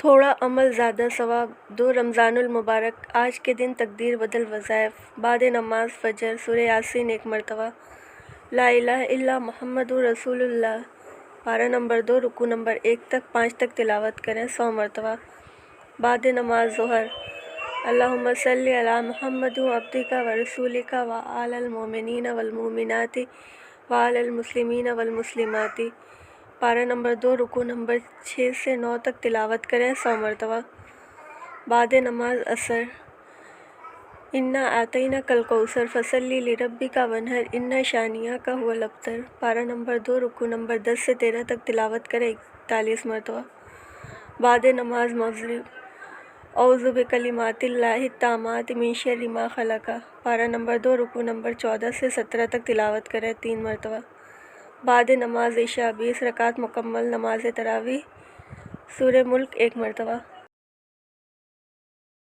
تھوڑا عمل زیادہ ثواب۔ 2 رمضان المبارک۔ آج کے دن تقدیر بدل وظائف۔ بعد نماز فجر سورہ یاسین 1 مرتبہ۔ لا الہ الا محمد رسول اللہ پارہ نمبر 2 رکوع نمبر 1 تک 5 تک تلاوت کریں 100 مرتبہ۔ بعد نماز ظہر اللہم صلی علی محمد عبدک و رسولک وعلی المؤمنین والمؤمنات وعلی المسلمین والمسلمات پارہ نمبر 2 رکوع نمبر 6 سے 9 تک تلاوت کریں 100 مرتبہ۔ بعد نماز عصر انا اعطیناک الکوثر فصلی لربک وانحر ان شانئک ھو الابتر پارہ نمبر 2 رکوع نمبر 10 سے 13 تک تلاوت کریں 41 مرتبہ۔ بعد نماز مغرب اعوذ بکلمات اللہ التامات من شر ما خلق پارہ نمبر 2 رکوع نمبر 14 سے 17 تک تلاوت کریں 3 مرتبہ۔ بعد نماز عشاء 20 رکعت مکمل نماز تراویح سورہ ملک 1 مرتبہ۔